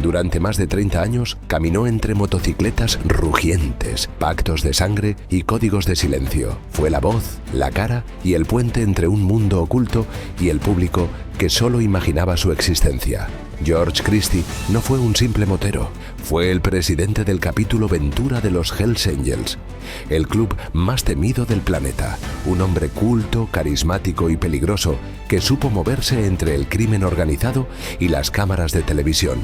Durante más de 30 años caminó entre motocicletas rugientes, pactos de sangre y códigos de silencio. Fue la voz, la cara y el puente entre un mundo oculto y el público que solo imaginaba su existencia. George Christie no fue un simple motero, fue el presidente del capítulo Ventura de los Hells Angels, el club más temido del planeta, un hombre culto, carismático y peligroso que supo moverse entre el crimen organizado y las cámaras de televisión.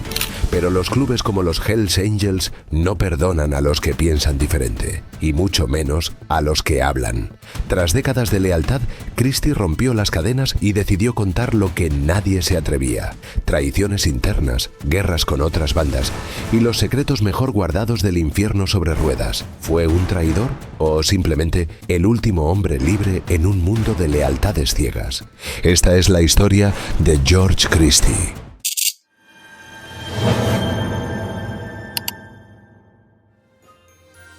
Pero los clubes como los Hells Angels no perdonan a los que piensan diferente, y mucho menos a los que hablan. Tras décadas de lealtad, Christie rompió las cadenas y decidió contar lo que nadie se atrevía: traiciones internas, guerras con otras bandas y los secretos mejor guardados del infierno sobre ruedas. ¿Fue un traidor o simplemente el último hombre libre en un mundo de lealtades ciegas? Esta es la historia de George Christie.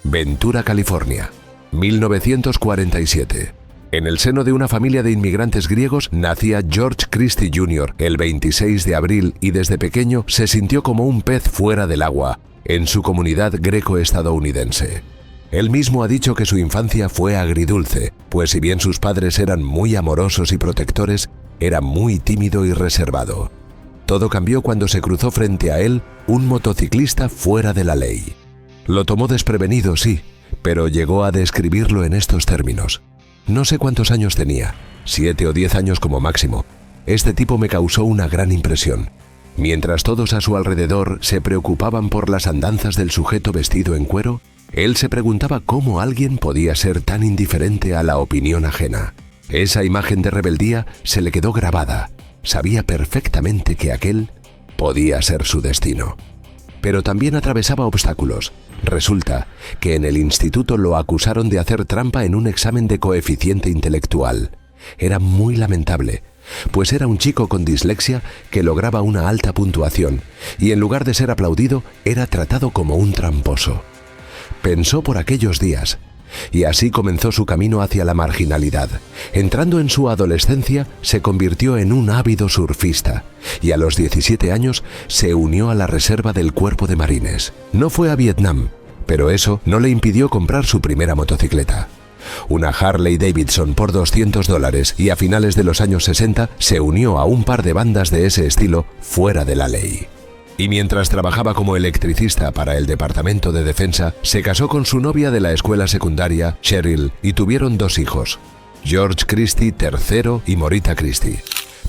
Ventura, California, 1947. En el seno de una familia de inmigrantes griegos nacía George Christie Jr. el 26 de abril y desde pequeño se sintió como un pez fuera del agua en su comunidad greco-estadounidense. Él mismo ha dicho que su infancia fue agridulce, pues si bien sus padres eran muy amorosos y protectores, era muy tímido y reservado. Todo cambió cuando se cruzó frente a él un motociclista fuera de la ley. Lo tomó desprevenido, sí, pero llegó a describirlo en estos términos: no sé cuántos años tenía, 7 o 10 años como máximo. Este tipo me causó una gran impresión. Mientras todos a su alrededor se preocupaban por las andanzas del sujeto vestido en cuero, él se preguntaba cómo alguien podía ser tan indiferente a la opinión ajena. Esa imagen de rebeldía se le quedó grabada. Sabía perfectamente que aquel podía ser su destino. Pero también atravesaba obstáculos. Resulta que en el instituto lo acusaron de hacer trampa en un examen de coeficiente intelectual. Era muy lamentable, pues era un chico con dislexia que lograba una alta puntuación y en lugar de ser aplaudido, era tratado como un tramposo. Pensó por aquellos días y así comenzó su camino hacia la marginalidad. Entrando en su adolescencia, se convirtió en un ávido surfista y a los 17 años se unió a la reserva del Cuerpo de Marines. No fue a Vietnam, pero eso no le impidió comprar su primera motocicleta. Una Harley Davidson por $200 y a finales de los años 60 se unió a un par de bandas de ese estilo fuera de la ley. Y mientras trabajaba como electricista para el Departamento de Defensa, se casó con su novia de la escuela secundaria, Cheryl, y tuvieron 2 hijos, George Christie III y Morita Christie.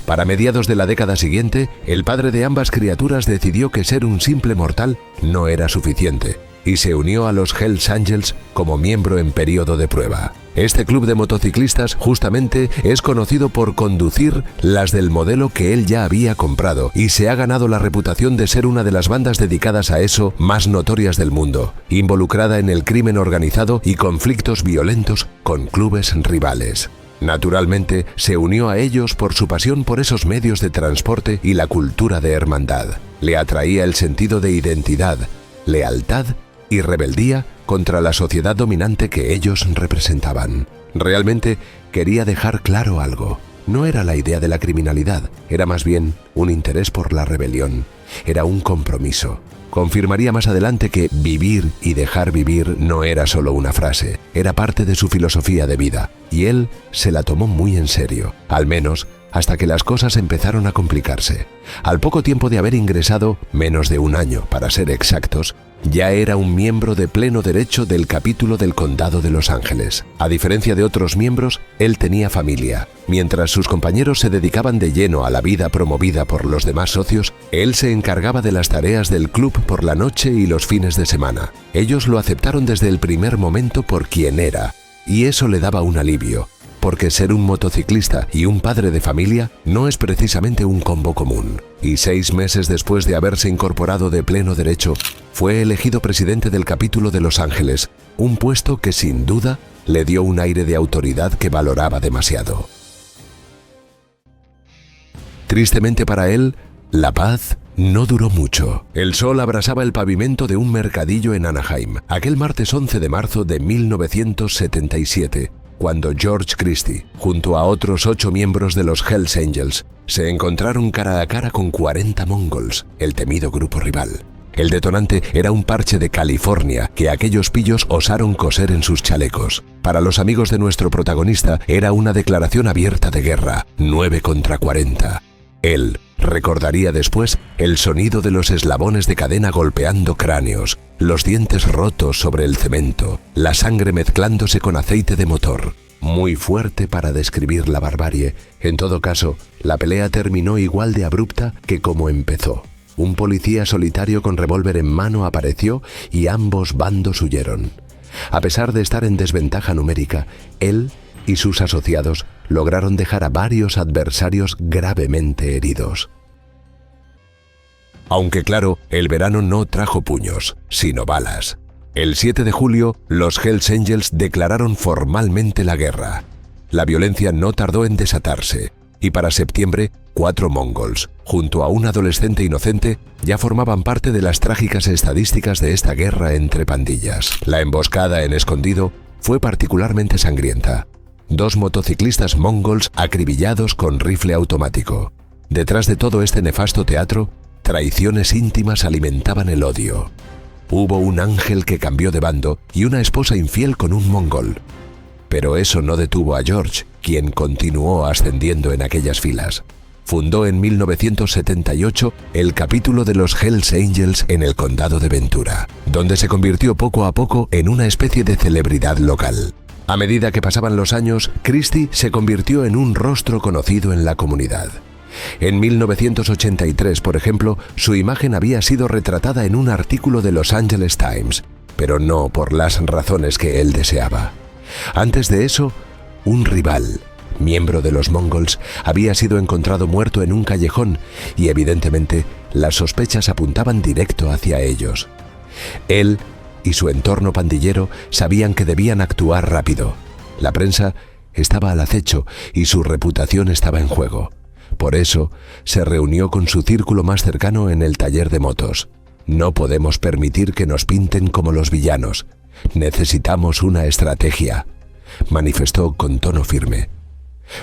Para mediados de la década siguiente, el padre de ambas criaturas decidió que ser un simple mortal no era suficiente y se unió a los Hells Angels como miembro en periodo de prueba. Este club de motociclistas justamente es conocido por conducir las del modelo que él ya había comprado y se ha ganado la reputación de ser una de las bandas dedicadas a eso más notorias del mundo, involucrada en el crimen organizado y conflictos violentos con clubes rivales. Naturalmente, se unió a ellos por su pasión por esos medios de transporte y la cultura de hermandad. Le atraía el sentido de identidad, lealtad y rebeldía contra la sociedad dominante que ellos representaban. Realmente quería dejar claro algo. No era la idea de la criminalidad, era más bien un interés por la rebelión. Era un compromiso. Confirmaría más adelante que vivir y dejar vivir no era solo una frase, era parte de su filosofía de vida, y él se la tomó muy en serio, al menos hasta que las cosas empezaron a complicarse. Al poco tiempo de haber ingresado, menos de un año para ser exactos, ya era un miembro de pleno derecho del capítulo del Condado de Los Ángeles. A diferencia de otros miembros, él tenía familia. Mientras sus compañeros se dedicaban de lleno a la vida promovida por los demás socios, él se encargaba de las tareas del club por la noche y los fines de semana. Ellos lo aceptaron desde el primer momento por quien era, y eso le daba un alivio, porque ser un motociclista y un padre de familia no es precisamente un combo común. Y 6 meses después de haberse incorporado de pleno derecho, fue elegido presidente del capítulo de Los Ángeles, un puesto que sin duda le dio un aire de autoridad que valoraba demasiado. Tristemente para él, la paz no duró mucho. El sol abrasaba el pavimento de un mercadillo en Anaheim, aquel martes 11 de marzo de 1977. cuando George Christie, junto a otros 8 miembros de los Hells Angels, se encontraron cara a cara con 40 mongols, el temido grupo rival. El detonante era un parche de California que aquellos pillos osaron coser en sus chalecos. Para los amigos de nuestro protagonista era una declaración abierta de guerra, 9 contra 40. Él recordaría después el sonido de los eslabones de cadena golpeando cráneos, los dientes rotos sobre el cemento, la sangre mezclándose con aceite de motor. Muy fuerte para describir la barbarie. En todo caso, la pelea terminó igual de abrupta que como empezó. Un policía solitario con revólver en mano apareció y ambos bandos huyeron. A pesar de estar en desventaja numérica, él y sus asociados lograron dejar a varios adversarios gravemente heridos. Aunque claro, el verano no trajo puños, sino balas. El 7 de julio, los Hells Angels declararon formalmente la guerra. La violencia no tardó en desatarse, y para septiembre, 4 mongols, junto a un adolescente inocente, ya formaban parte de las trágicas estadísticas de esta guerra entre pandillas. La emboscada en escondido fue particularmente sangrienta. 2 motociclistas mongols acribillados con rifle automático. Detrás de todo este nefasto teatro, traiciones íntimas alimentaban el odio. Hubo un ángel que cambió de bando y una esposa infiel con un mongol. Pero eso no detuvo a George, quien continuó ascendiendo en aquellas filas. Fundó en 1978 el capítulo de los Hells Angels en el condado de Ventura, donde se convirtió poco a poco en una especie de celebridad local. A medida que pasaban los años, Christie se convirtió en un rostro conocido en la comunidad. En 1983, por ejemplo, su imagen había sido retratada en un artículo de Los Angeles Times, pero no por las razones que él deseaba. Antes de eso, un rival, miembro de los mongols, había sido encontrado muerto en un callejón y evidentemente las sospechas apuntaban directo hacia ellos. Él y su entorno pandillero sabían que debían actuar rápido. La prensa estaba al acecho y su reputación estaba en juego. Por eso, se reunió con su círculo más cercano en el taller de motos. No podemos permitir que nos pinten como los villanos. Necesitamos una estrategia, manifestó con tono firme.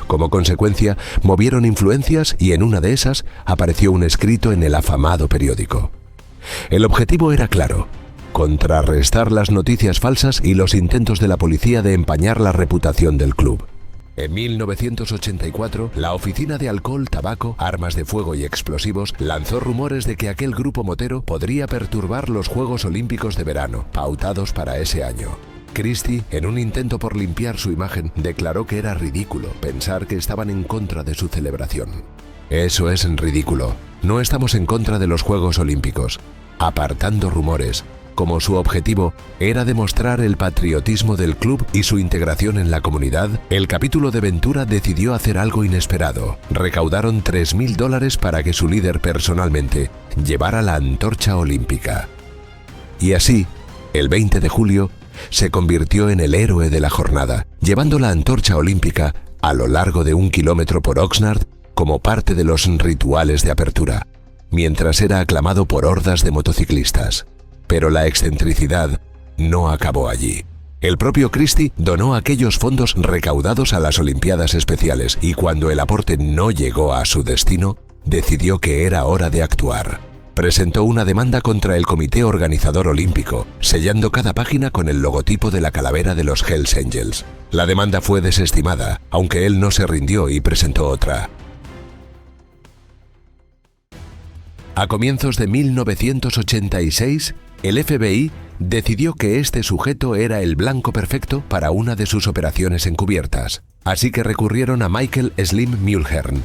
Como consecuencia, movieron influencias y en una de esas apareció un escrito en el afamado periódico. El objetivo era claro: contrarrestar las noticias falsas y los intentos de la policía de empañar la reputación del club. En 1984, la Oficina de Alcohol, Tabaco, Armas de Fuego y Explosivos lanzó rumores de que aquel grupo motero podría perturbar los Juegos Olímpicos de verano, pautados para ese año. Christie, en un intento por limpiar su imagen, declaró que era ridículo pensar que estaban en contra de su celebración. Eso es ridículo. No estamos en contra de los Juegos Olímpicos. Apartando rumores, como su objetivo era demostrar el patriotismo del club y su integración en la comunidad, el capítulo de Ventura decidió hacer algo inesperado. Recaudaron $3,000 para que su líder personalmente llevara la antorcha olímpica. Y así, el 20 de julio, se convirtió en el héroe de la jornada, llevando la antorcha olímpica a lo largo de 1 kilómetro por Oxnard como parte de los rituales de apertura, mientras era aclamado por hordas de motociclistas. Pero la excentricidad no acabó allí. El propio Christie donó aquellos fondos recaudados a las Olimpiadas Especiales y cuando el aporte no llegó a su destino, decidió que era hora de actuar. Presentó una demanda contra el Comité Organizador Olímpico, sellando cada página con el logotipo de la calavera de los Hells Angels. La demanda fue desestimada, aunque él no se rindió y presentó otra. A comienzos de 1986, el FBI decidió que este sujeto era el blanco perfecto para una de sus operaciones encubiertas. Así que recurrieron a Michael Slim Mulhern,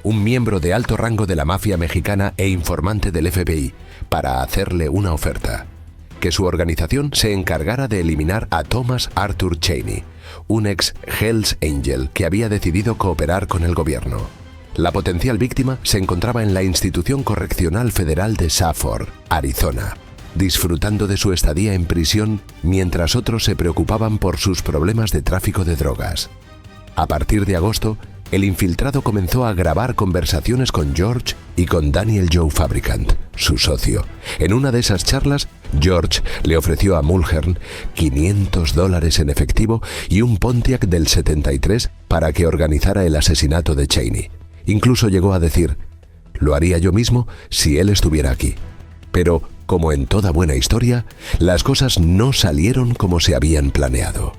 un miembro de alto rango de la mafia mexicana e informante del FBI, para hacerle una oferta: que su organización se encargara de eliminar a Thomas Arthur Chaney, un ex Hells Angel que había decidido cooperar con el gobierno. La potencial víctima se encontraba en la Institución Correccional Federal de Safford, Arizona, disfrutando de su estadía en prisión mientras otros se preocupaban por sus problemas de tráfico de drogas. A partir de agosto, el infiltrado comenzó a grabar conversaciones con George y con Daniel Joe Fabricant, su socio. En una de esas charlas, George le ofreció a Mulhern $500 en efectivo y un Pontiac del 73 para que organizara el asesinato de Cheney. Incluso llegó a decir: «Lo haría yo mismo si él estuviera aquí». Pero, como en toda buena historia, las cosas no salieron como se habían planeado.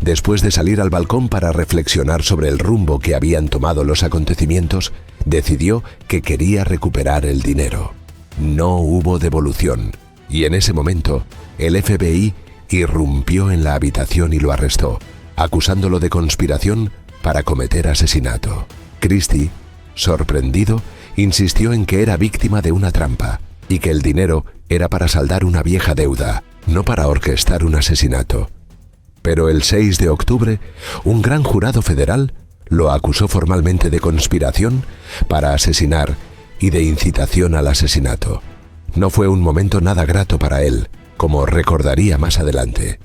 Después de salir al balcón para reflexionar sobre el rumbo que habían tomado los acontecimientos, decidió que quería recuperar el dinero. No hubo devolución, y en ese momento, el FBI irrumpió en la habitación y lo arrestó, acusándolo de conspiración para cometer asesinato. Christie, sorprendido, insistió en que era víctima de una trampa y que el dinero era para saldar una vieja deuda, no para orquestar un asesinato. Pero el 6 de octubre, un gran jurado federal lo acusó formalmente de conspiración para asesinar y de incitación al asesinato. No fue un momento nada grato para él, como recordaría más adelante.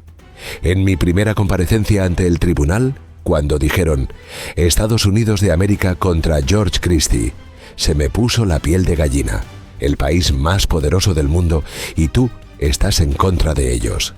En mi primera comparecencia ante el tribunal, cuando dijeron «Estados Unidos de América contra George Christie», se me puso la piel de gallina. El país más poderoso del mundo, y tú estás en contra de ellos.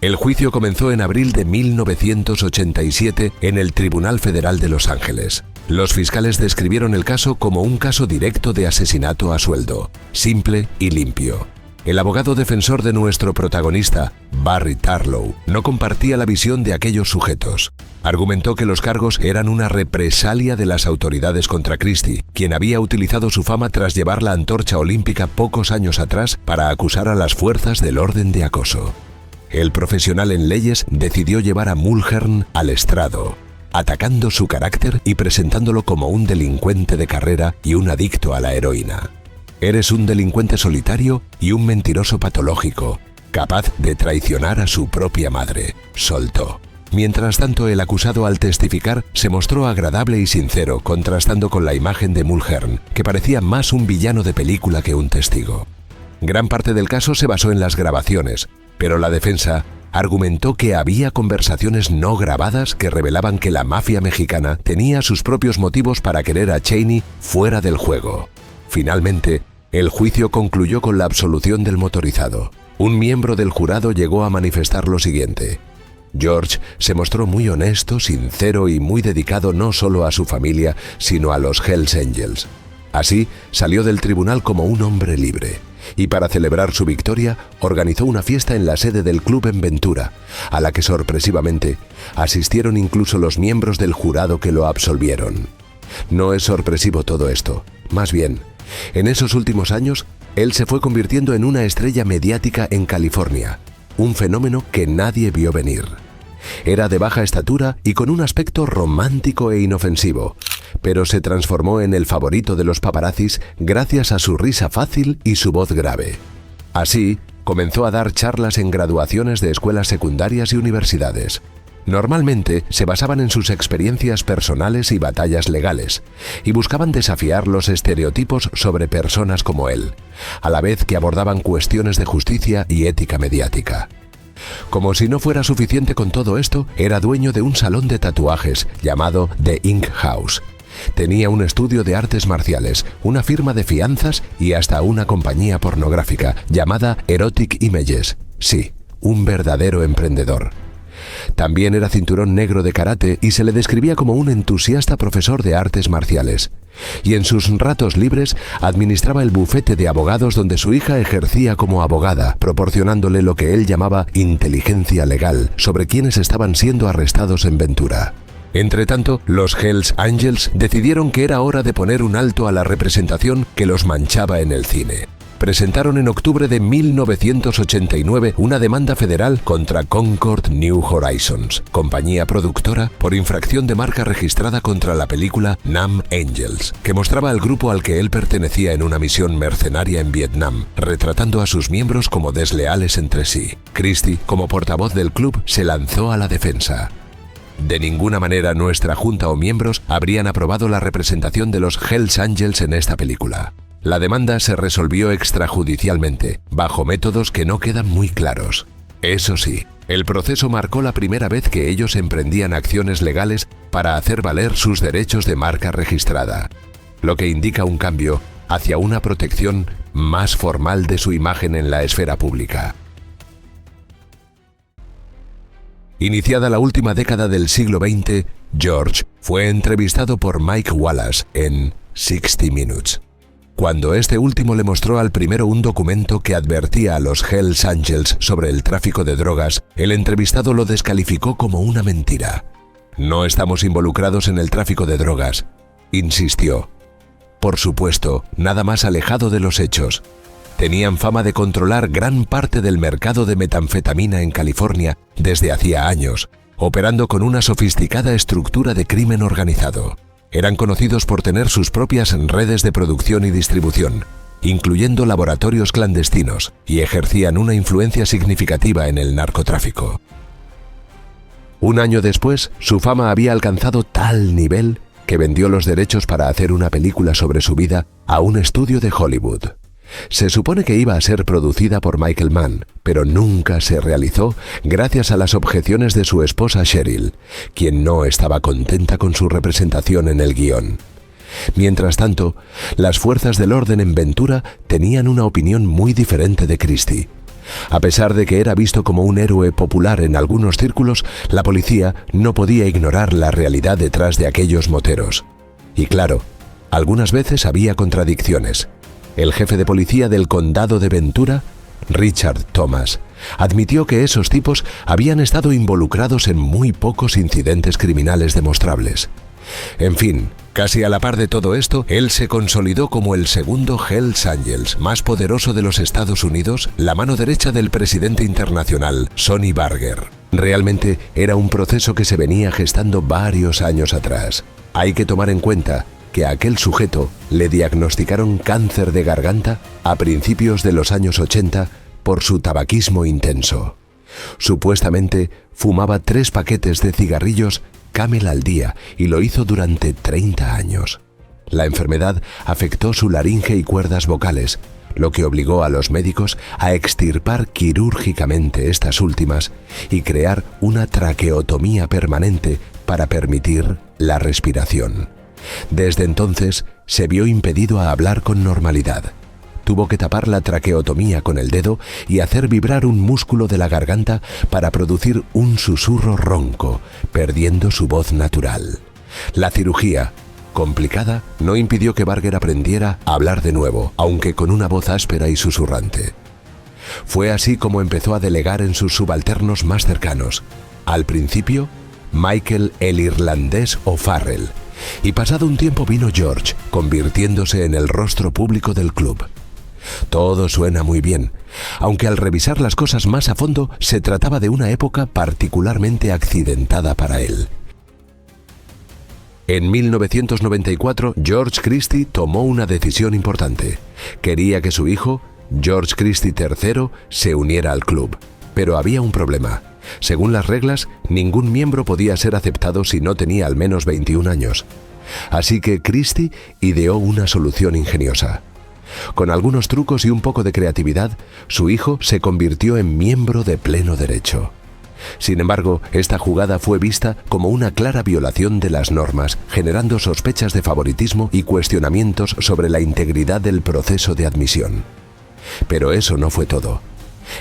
El juicio comenzó en abril de 1987 en el Tribunal Federal de Los Ángeles. Los fiscales describieron el caso como un caso directo de asesinato a sueldo, simple y limpio. El abogado defensor de nuestro protagonista, Barry Tarlow, no compartía la visión de aquellos sujetos. Argumentó que los cargos eran una represalia de las autoridades contra Christie, quien había utilizado su fama tras llevar la antorcha olímpica pocos años atrás para acusar a las fuerzas del orden de acoso. El profesional en leyes decidió llevar a Mulhern al estrado, atacando su carácter y presentándolo como un delincuente de carrera y un adicto a la heroína. «Eres un delincuente solitario y un mentiroso patológico, capaz de traicionar a su propia madre», soltó. Mientras tanto, el acusado al testificar se mostró agradable y sincero, contrastando con la imagen de Mulhern, que parecía más un villano de película que un testigo. Gran parte del caso se basó en las grabaciones, pero la defensa argumentó que había conversaciones no grabadas que revelaban que la mafia mexicana tenía sus propios motivos para querer a Cheney fuera del juego. Finalmente, el juicio concluyó con la absolución del motorizado. Un miembro del jurado llegó a manifestar lo siguiente: «George se mostró muy honesto, sincero y muy dedicado no solo a su familia, sino a los Hells Angels». Así, salió del tribunal como un hombre libre. Y para celebrar su victoria, organizó una fiesta en la sede del club en Ventura, a la que sorpresivamente asistieron incluso los miembros del jurado que lo absolvieron. No es sorpresivo todo esto, más bien, en esos últimos años, él se fue convirtiendo en una estrella mediática en California, un fenómeno que nadie vio venir. Era de baja estatura y con un aspecto romántico e inofensivo, pero se transformó en el favorito de los paparazzis gracias a su risa fácil y su voz grave. Así, comenzó a dar charlas en graduaciones de escuelas secundarias y universidades. Normalmente se basaban en sus experiencias personales y batallas legales, y buscaban desafiar los estereotipos sobre personas como él, a la vez que abordaban cuestiones de justicia y ética mediática. Como si no fuera suficiente con todo esto, era dueño de un salón de tatuajes llamado The Ink House. Tenía un estudio de artes marciales, una firma de fianzas y hasta una compañía pornográfica llamada Erotic Images. Sí, un verdadero emprendedor. También era cinturón negro de karate y se le describía como un entusiasta profesor de artes marciales. Y en sus ratos libres administraba el bufete de abogados donde su hija ejercía como abogada, proporcionándole lo que él llamaba inteligencia legal sobre quienes estaban siendo arrestados en Ventura. Entretanto, los Hells Angels decidieron que era hora de poner un alto a la representación que los manchaba en el cine. Presentaron en octubre de 1989 una demanda federal contra Concord New Horizons, compañía productora, por infracción de marca registrada contra la película Nam Angels, que mostraba al grupo al que él pertenecía en una misión mercenaria en Vietnam, retratando a sus miembros como desleales entre sí. Christie, como portavoz del club, se lanzó a la defensa. De ninguna manera nuestra junta o miembros habrían aprobado la representación de los Hells Angels en esta película. La demanda se resolvió extrajudicialmente, bajo métodos que no quedan muy claros. Eso sí, el proceso marcó la primera vez que ellos emprendían acciones legales para hacer valer sus derechos de marca registrada, lo que indica un cambio hacia una protección más formal de su imagen en la esfera pública. Iniciada la última década del siglo XX, George fue entrevistado por Mike Wallace en 60 Minutes. Cuando este último le mostró al primero un documento que advertía a los Hells Angels sobre el tráfico de drogas, el entrevistado lo descalificó como una mentira. «No estamos involucrados en el tráfico de drogas», insistió. Por supuesto, nada más alejado de los hechos. Tenían fama de controlar gran parte del mercado de metanfetamina en California desde hacía años, operando con una sofisticada estructura de crimen organizado. Eran conocidos por tener sus propias redes de producción y distribución, incluyendo laboratorios clandestinos, y ejercían una influencia significativa en el narcotráfico. Un año después, su fama había alcanzado tal nivel que vendió los derechos para hacer una película sobre su vida a un estudio de Hollywood. Se supone que iba a ser producida por Michael Mann, pero nunca se realizó gracias a las objeciones de su esposa Cheryl, quien no estaba contenta con su representación en el guión. Mientras tanto, las fuerzas del orden en Ventura tenían una opinión muy diferente de Christie. A pesar de que era visto como un héroe popular en algunos círculos, la policía no podía ignorar la realidad detrás de aquellos moteros. Y claro, algunas veces había contradicciones. El jefe de policía del condado de Ventura, Richard Thomas, admitió que esos tipos habían estado involucrados en muy pocos incidentes criminales demostrables. En fin, casi a la par de todo esto, él se consolidó como el segundo Hells Angels más poderoso de los Estados Unidos, la mano derecha del presidente internacional, Sonny Barger. Realmente era un proceso que se venía gestando varios años atrás. Hay que tomar en cuenta que a aquel sujeto le diagnosticaron cáncer de garganta a principios de los años 80 por su tabaquismo intenso. Supuestamente fumaba 3 paquetes de cigarrillos Camel al día y lo hizo durante 30 años. La enfermedad afectó su laringe y cuerdas vocales, lo que obligó a los médicos a extirpar quirúrgicamente estas últimas y crear una traqueotomía permanente para permitir la respiración. Desde entonces se vio impedido a hablar con normalidad. Tuvo que tapar la traqueotomía con el dedo y hacer vibrar un músculo de la garganta para producir un susurro ronco, perdiendo su voz natural. La cirugía, complicada, no impidió que Barger aprendiera a hablar de nuevo, aunque con una voz áspera y susurrante. Fue así como empezó a delegar en sus subalternos más cercanos. Al principio, Michael el Irlandés O'Farrell, y pasado un tiempo vino George, convirtiéndose en el rostro público del club. Todo suena muy bien, aunque al revisar las cosas más a fondo se trataba de una época particularmente accidentada para él. En 1994, George Christie tomó una decisión importante. Quería que su hijo, George Christie III, se uniera al club. Pero había un problema. Según las reglas, ningún miembro podía ser aceptado si no tenía al menos 21 años. Así que Christie ideó una solución ingeniosa. Con algunos trucos y un poco de creatividad, su hijo se convirtió en miembro de pleno derecho. Sin embargo, esta jugada fue vista como una clara violación de las normas, generando sospechas de favoritismo y cuestionamientos sobre la integridad del proceso de admisión. Pero eso no fue todo.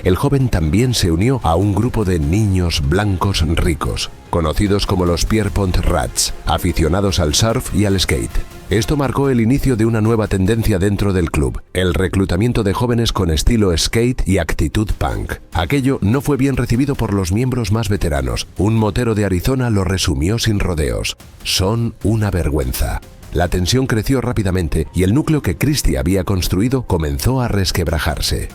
El joven también se unió a un grupo de niños blancos ricos, conocidos como los Pierpont Rats, aficionados al surf y al skate. Esto marcó el inicio de una nueva tendencia dentro del club, el reclutamiento de jóvenes con estilo skate y actitud punk. Aquello no fue bien recibido por los miembros más veteranos. Un motero de Arizona lo resumió sin rodeos: son una vergüenza. La tensión creció rápidamente y el núcleo que Christie había construido comenzó a resquebrajarse.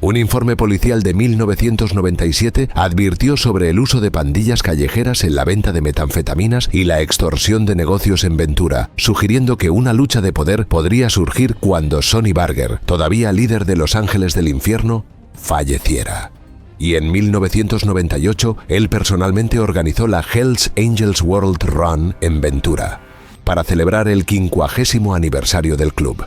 Un informe policial de 1997 advirtió sobre el uso de pandillas callejeras en la venta de metanfetaminas y la extorsión de negocios en Ventura, sugiriendo que una lucha de poder podría surgir cuando Sonny Barger, todavía líder de Los Ángeles del Infierno, falleciera. Y en 1998, él personalmente organizó la Hells Angels World Run en Ventura, para celebrar el 50º aniversario del club.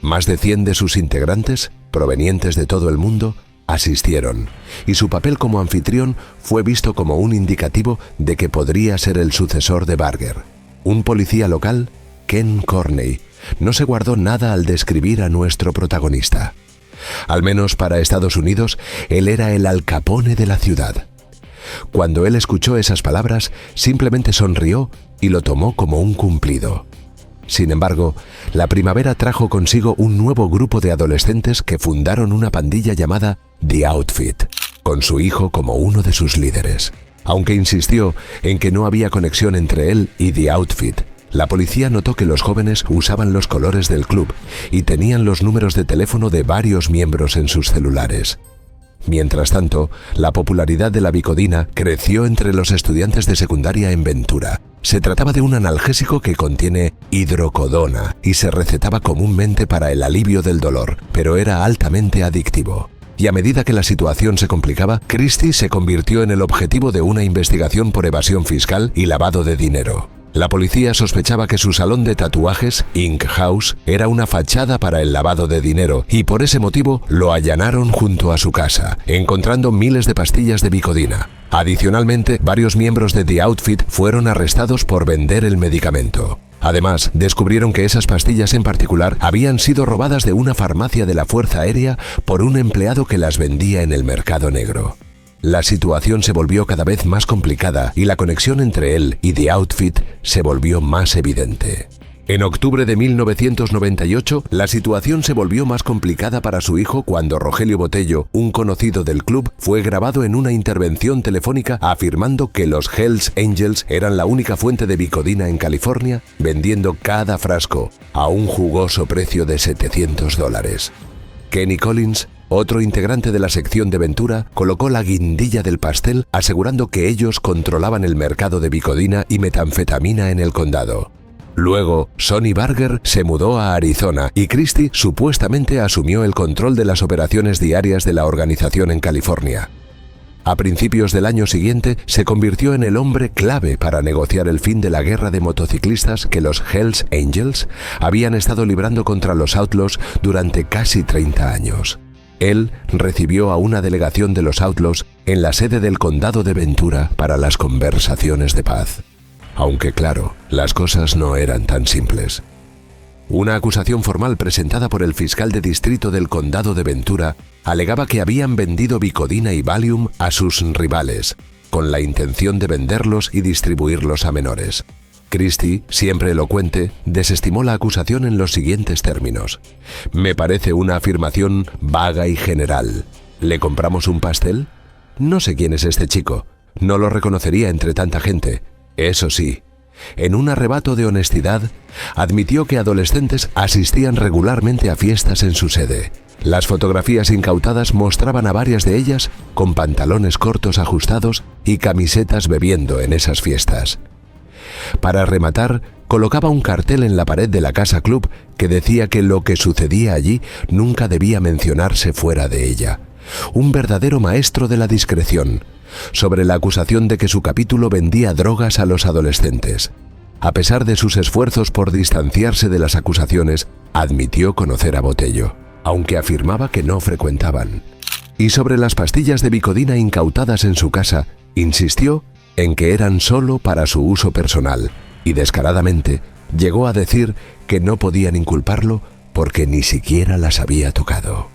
Más de 100 de sus integrantes provenientes de todo el mundo, asistieron, y su papel como anfitrión fue visto como un indicativo de que podría ser el sucesor de Barger. Un policía local, Ken Corney, no se guardó nada al describir a nuestro protagonista. Al menos para Estados Unidos, él era el Al Capone de la ciudad. Cuando él escuchó esas palabras, simplemente sonrió y lo tomó como un cumplido. Sin embargo, la primavera trajo consigo un nuevo grupo de adolescentes que fundaron una pandilla llamada The Outfit, con su hijo como uno de sus líderes. Aunque insistió en que no había conexión entre él y The Outfit, la policía notó que los jóvenes usaban los colores del club y tenían los números de teléfono de varios miembros en sus celulares. Mientras tanto, la popularidad de la Vicodina creció entre los estudiantes de secundaria en Ventura. Se trataba de un analgésico que contiene hidrocodona y se recetaba comúnmente para el alivio del dolor, pero era altamente adictivo. Y a medida que la situación se complicaba, Christie se convirtió en el objetivo de una investigación por evasión fiscal y lavado de dinero. La policía sospechaba que su salón de tatuajes, Ink House, era una fachada para el lavado de dinero y por ese motivo lo allanaron junto a su casa, encontrando miles de pastillas de Vicodina. Adicionalmente, varios miembros de The Outfit fueron arrestados por vender el medicamento. Además, descubrieron que esas pastillas en particular habían sido robadas de una farmacia de la Fuerza Aérea por un empleado que las vendía en el mercado negro. La situación se volvió cada vez más complicada y la conexión entre él y The Outfit se volvió más evidente. En octubre de 1998, la situación se volvió más complicada para su hijo cuando Rogelio Botello, un conocido del club, fue grabado en una intervención telefónica afirmando que los Hells Angels eran la única fuente de Vicodina en California, vendiendo cada frasco a un jugoso precio de $700. Kenny Collins, otro integrante de la sección de Ventura, colocó la guindilla del pastel asegurando que ellos controlaban el mercado de Vicodina y metanfetamina en el condado. Luego, Sonny Barger se mudó a Arizona y Christie supuestamente asumió el control de las operaciones diarias de la organización en California. A principios del año siguiente, se convirtió en el hombre clave para negociar el fin de la guerra de motociclistas que los Hells Angels habían estado librando contra los Outlaws durante casi 30 años. Él recibió a una delegación de los Outlaws en la sede del condado de Ventura para las conversaciones de paz. Aunque claro, las cosas no eran tan simples. Una acusación formal presentada por el fiscal de distrito del condado de Ventura alegaba que habían vendido Vicodina y Valium a sus rivales, con la intención de venderlos y distribuirlos a menores. Christie, siempre elocuente, desestimó la acusación en los siguientes términos: «Me parece una afirmación vaga y general. ¿Le compramos un pastel? No sé quién es este chico. No lo reconocería entre tanta gente. Eso sí, en un arrebato de honestidad, admitió que adolescentes asistían regularmente a fiestas en su sede. Las fotografías incautadas mostraban a varias de ellas con pantalones cortos ajustados y camisetas bebiendo en esas fiestas. Para rematar, colocaba un cartel en la pared de la casa club que decía que lo que sucedía allí nunca debía mencionarse fuera de ella. Un verdadero maestro de la discreción, sobre la acusación de que su capítulo vendía drogas a los adolescentes. A pesar de sus esfuerzos por distanciarse de las acusaciones, admitió conocer a Botello, aunque afirmaba que no frecuentaban. Y sobre las pastillas de Vicodina incautadas en su casa, insistió en que eran solo para su uso personal, y descaradamente llegó a decir que no podían inculparlo porque ni siquiera las había tocado.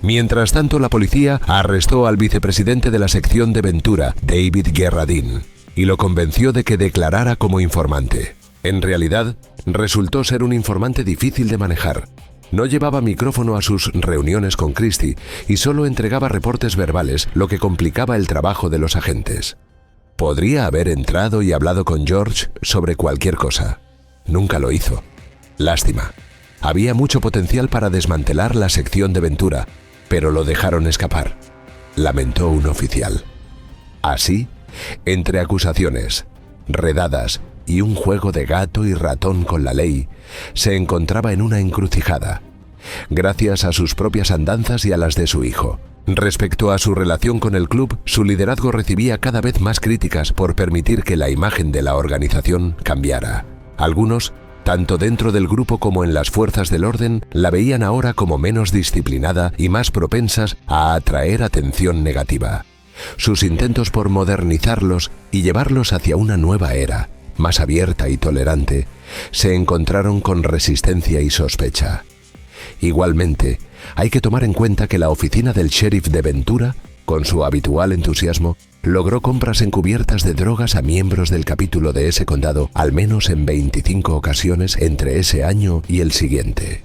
Mientras tanto, la policía arrestó al vicepresidente de la sección de Ventura, David Guerradín, y lo convenció de que declarara como informante. En realidad, resultó ser un informante difícil de manejar. No llevaba micrófono a sus reuniones con Christie y solo entregaba reportes verbales, lo que complicaba el trabajo de los agentes. Podría haber entrado y hablado con George sobre cualquier cosa. Nunca lo hizo. Lástima. Había mucho potencial para desmantelar la sección de Ventura, pero lo dejaron escapar, lamentó un oficial. Así, entre acusaciones, redadas y un juego de gato y ratón con la ley, se encontraba en una encrucijada, gracias a sus propias andanzas y a las de su hijo. Respecto a su relación con el club, su liderazgo recibía cada vez más críticas por permitir que la imagen de la organización cambiara. Algunos Tanto dentro del grupo como en las fuerzas del orden, la veían ahora como menos disciplinada y más propensas a atraer atención negativa. Sus intentos por modernizarlos y llevarlos hacia una nueva era, más abierta y tolerante, se encontraron con resistencia y sospecha. Igualmente, hay que tomar en cuenta que la oficina del sheriff de Ventura, con su habitual entusiasmo, logró compras encubiertas de drogas a miembros del capítulo de ese condado al menos en 25 ocasiones entre ese año y el siguiente.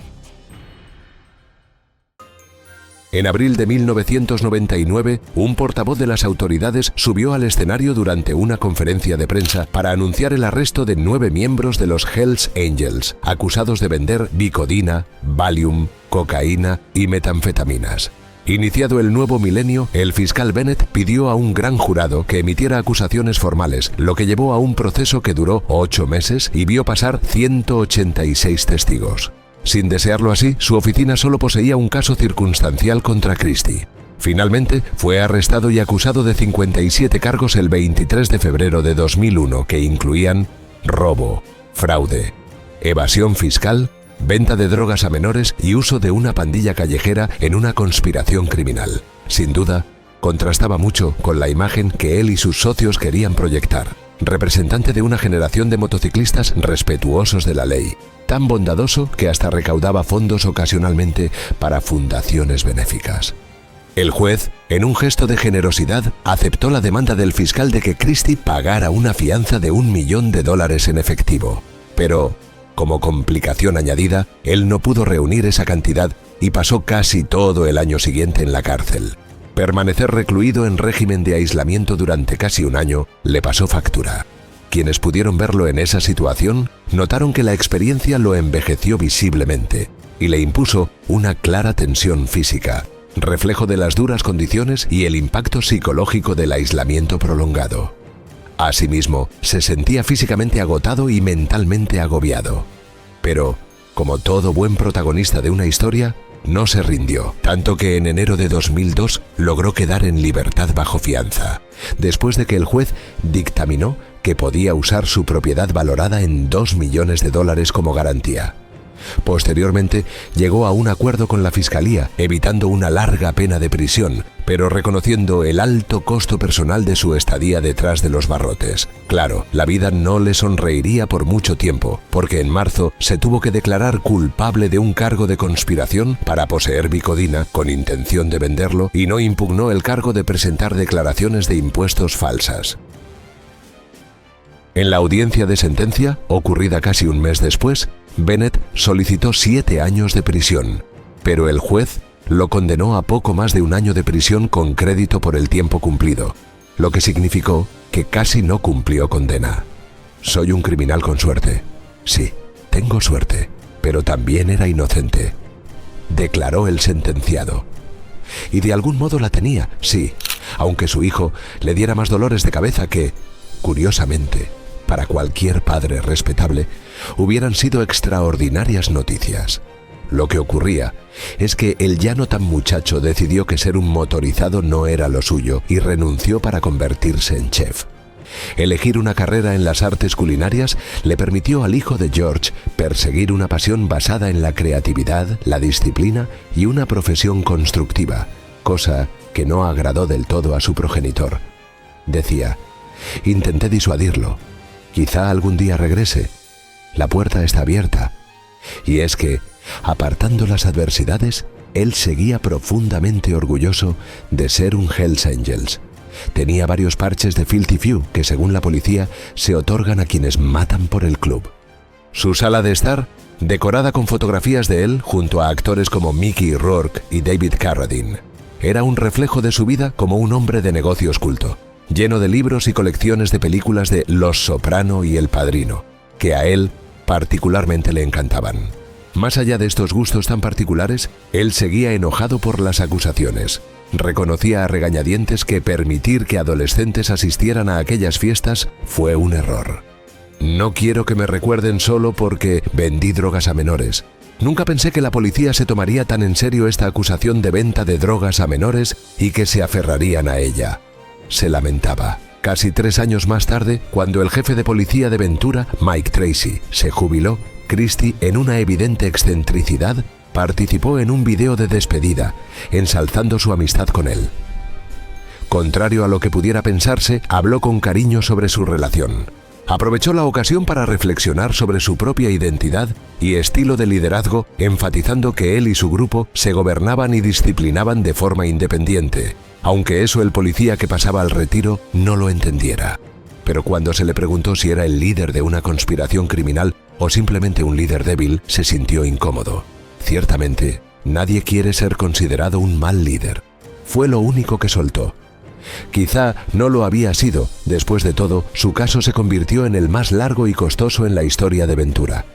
En abril de 1999, un portavoz de las autoridades subió al escenario durante una conferencia de prensa para anunciar el arresto de 9 miembros de los Hells Angels, acusados de vender Vicodina, Valium, cocaína y metanfetaminas. Iniciado el nuevo milenio, el fiscal Bennett pidió a un gran jurado que emitiera acusaciones formales, lo que llevó a un proceso que duró 8 meses y vio pasar 186 testigos. Sin desearlo así, su oficina solo poseía un caso circunstancial contra Christie. Finalmente, fue arrestado y acusado de 57 cargos el 23 de febrero de 2001, que incluían robo, fraude, evasión fiscal, venta de drogas a menores y uso de una pandilla callejera en una conspiración criminal. Sin duda, contrastaba mucho con la imagen que él y sus socios querían proyectar. Representante de una generación de motociclistas respetuosos de la ley, tan bondadoso que hasta recaudaba fondos ocasionalmente para fundaciones benéficas. El juez, en un gesto de generosidad, aceptó la demanda del fiscal de que Christie pagara una fianza de $1 millón en efectivo. Pero, como complicación añadida, él no pudo reunir esa cantidad y pasó casi todo el año siguiente en la cárcel. Permanecer recluido en régimen de aislamiento durante casi un año le pasó factura. Quienes pudieron verlo en esa situación notaron que la experiencia lo envejeció visiblemente y le impuso una clara tensión física, reflejo de las duras condiciones y el impacto psicológico del aislamiento prolongado. Asimismo, se sentía físicamente agotado y mentalmente agobiado. Pero, como todo buen protagonista de una historia, no se rindió, tanto que en enero de 2002 logró quedar en libertad bajo fianza, después de que el juez dictaminó que podía usar su propiedad valorada en $2 millones como garantía. Posteriormente, llegó a un acuerdo con la fiscalía, evitando una larga pena de prisión, pero reconociendo el alto costo personal de su estadía detrás de los barrotes. Claro, la vida no le sonreiría por mucho tiempo, porque en marzo se tuvo que declarar culpable de un cargo de conspiración para poseer Vicodina con intención de venderlo y no impugnó el cargo de presentar declaraciones de impuestos falsas. En la audiencia de sentencia, ocurrida casi un mes después, Bennett solicitó 7 años de prisión, pero el juez lo condenó a poco más de un año de prisión con crédito por el tiempo cumplido, lo que significó que casi no cumplió condena. Soy un criminal con suerte. Sí, tengo suerte, pero también era inocente, declaró el sentenciado. Y de algún modo la tenía, sí, aunque su hijo le diera más dolores de cabeza que, curiosamente, para cualquier padre respetable, hubieran sido extraordinarias noticias. Lo que ocurría es que el ya no tan muchacho decidió que ser un motorizado no era lo suyo y renunció para convertirse en chef. Elegir una carrera en las artes culinarias le permitió al hijo de George perseguir una pasión basada en la creatividad, la disciplina y una profesión constructiva, cosa que no agradó del todo a su progenitor. Decía: intenté disuadirlo. Quizá algún día regrese. La puerta está abierta. Y es que, apartando las adversidades, él seguía profundamente orgulloso de ser un Hells Angels. Tenía varios parches de Filthy Few que, según la policía, se otorgan a quienes matan por el club. Su sala de estar, decorada con fotografías de él junto a actores como Mickey Rourke y David Carradine, era un reflejo de su vida como un hombre de negocios culto, lleno de libros y colecciones de películas de Los Soprano y El Padrino, que a él particularmente le encantaban. Más allá de estos gustos tan particulares, él seguía enojado por las acusaciones. Reconocía a regañadientes que permitir que adolescentes asistieran a aquellas fiestas fue un error. No quiero que me recuerden solo porque vendí drogas a menores. Nunca pensé que la policía se tomaría tan en serio esta acusación de venta de drogas a menores y que se aferrarían a ella. Se lamentaba. Casi 3 años más tarde, cuando el jefe de policía de Ventura, Mike Tracy, se jubiló, Christie, en una evidente excentricidad, participó en un video de despedida, ensalzando su amistad con él. Contrario a lo que pudiera pensarse, habló con cariño sobre su relación. Aprovechó la ocasión para reflexionar sobre su propia identidad y estilo de liderazgo, enfatizando que él y su grupo se gobernaban y disciplinaban de forma independiente, aunque eso el policía que pasaba al retiro no lo entendiera. Pero cuando se le preguntó si era el líder de una conspiración criminal o simplemente un líder débil, se sintió incómodo. Ciertamente, nadie quiere ser considerado un mal líder. Fue lo único que soltó. Quizá no lo había sido. Después de todo, su caso se convirtió en el más largo y costoso en la historia de Ventura.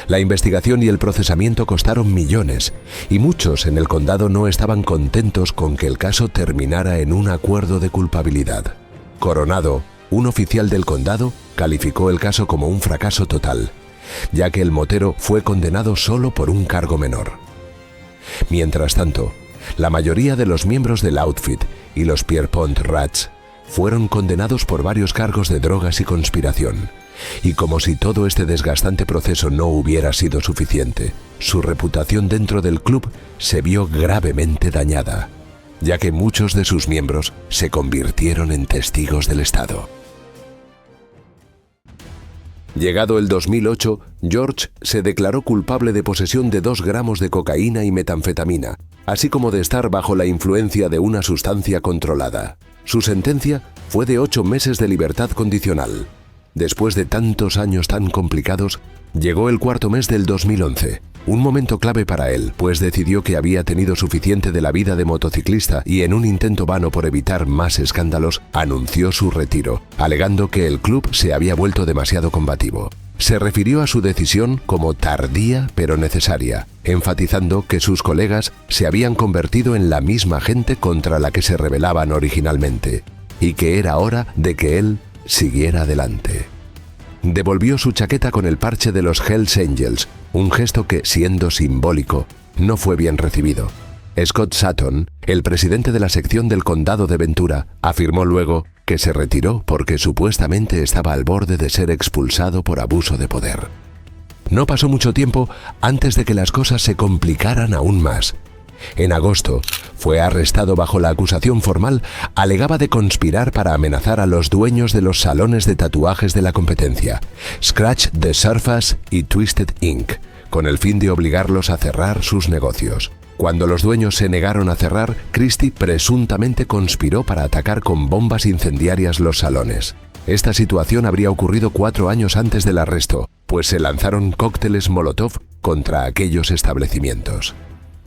La investigación y el procesamiento costaron millones, y muchos en el condado no estaban contentos con que el caso terminara en un acuerdo de culpabilidad. Coronado, un oficial del condado, calificó el caso como un fracaso total, ya que el motero fue condenado solo por un cargo menor. Mientras tanto, la mayoría de los miembros del outfit y los Pierpont Rats fueron condenados por varios cargos de drogas y conspiración. Y como si todo este desgastante proceso no hubiera sido suficiente, su reputación dentro del club se vio gravemente dañada, ya que muchos de sus miembros se convirtieron en testigos del Estado. Llegado el 2008, George se declaró culpable de posesión de 2 gramos de cocaína y metanfetamina, así como de estar bajo la influencia de una sustancia controlada. Su sentencia fue de 8 meses de libertad condicional. Después de tantos años tan complicados, llegó el 4º mes del 2011, un momento clave para él, pues decidió que había tenido suficiente de la vida de motociclista y en un intento vano por evitar más escándalos, anunció su retiro, alegando que el club se había vuelto demasiado combativo. Se refirió a su decisión como tardía pero necesaria, enfatizando que sus colegas se habían convertido en la misma gente contra la que se rebelaban originalmente, y que era hora de que él siguiera adelante. Devolvió su chaqueta con el parche de los Hells Angels, un gesto que, siendo simbólico, no fue bien recibido. Scott Sutton, el presidente de la sección del condado de Ventura, afirmó luego que se retiró porque supuestamente estaba al borde de ser expulsado por abuso de poder. No pasó mucho tiempo antes de que las cosas se complicaran aún más. En agosto, fue arrestado bajo la acusación formal, alegaba de conspirar para amenazar a los dueños de los salones de tatuajes de la competencia, Scratch the Surface y Twisted Ink, con el fin de obligarlos a cerrar sus negocios. Cuando los dueños se negaron a cerrar, Christie presuntamente conspiró para atacar con bombas incendiarias los salones. Esta situación habría ocurrido 4 años antes del arresto, pues se lanzaron cócteles Molotov contra aquellos establecimientos.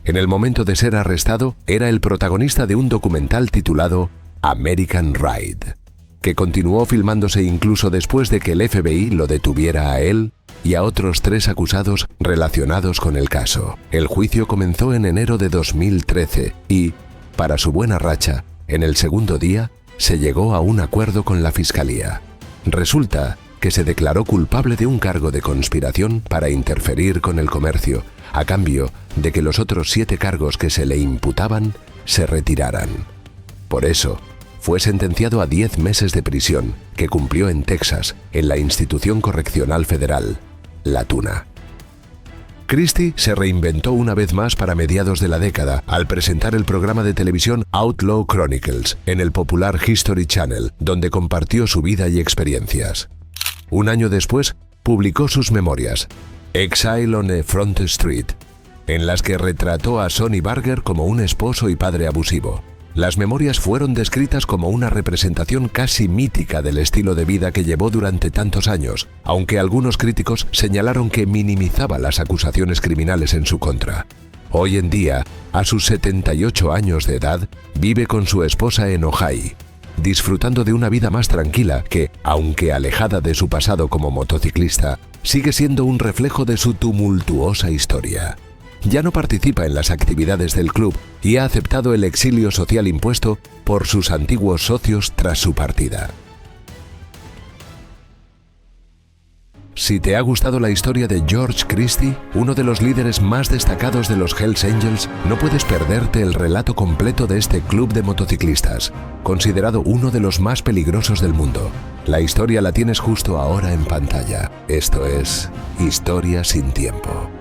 En el momento de ser arrestado, era el protagonista de un documental titulado American Ride, que continuó filmándose incluso después de que el FBI lo detuviera a él y a otros 3 acusados relacionados con el caso. El juicio comenzó en enero de 2013 y, para su buena racha, en el segundo día se llegó a un acuerdo con la fiscalía. Resulta que se declaró culpable de un cargo de conspiración para interferir con el comercio, a cambio de que los otros 7 cargos que se le imputaban se retiraran. Por eso, fue sentenciado a 10 meses de prisión, que cumplió en Texas, en la institución correccional federal, La Tuna. Christie se reinventó una vez más para mediados de la década, al presentar el programa de televisión Outlaw Chronicles, en el popular History Channel, donde compartió su vida y experiencias. Un año después, publicó sus memorias, Exile on a Front Street, en las que retrató a Sonny Barger como un esposo y padre abusivo. Las memorias fueron descritas como una representación casi mítica del estilo de vida que llevó durante tantos años, aunque algunos críticos señalaron que minimizaba las acusaciones criminales en su contra. Hoy en día, a sus 78 años de edad, vive con su esposa en Ojai, disfrutando de una vida más tranquila que, aunque alejada de su pasado como motociclista, sigue siendo un reflejo de su tumultuosa historia. Ya no participa en las actividades del club y ha aceptado el exilio social impuesto por sus antiguos socios tras su partida. Si te ha gustado la historia de George Christie, uno de los líderes más destacados de los Hells Angels, no puedes perderte el relato completo de este club de motociclistas, considerado uno de los más peligrosos del mundo. La historia la tienes justo ahora en pantalla. Esto es Historia sin tiempo.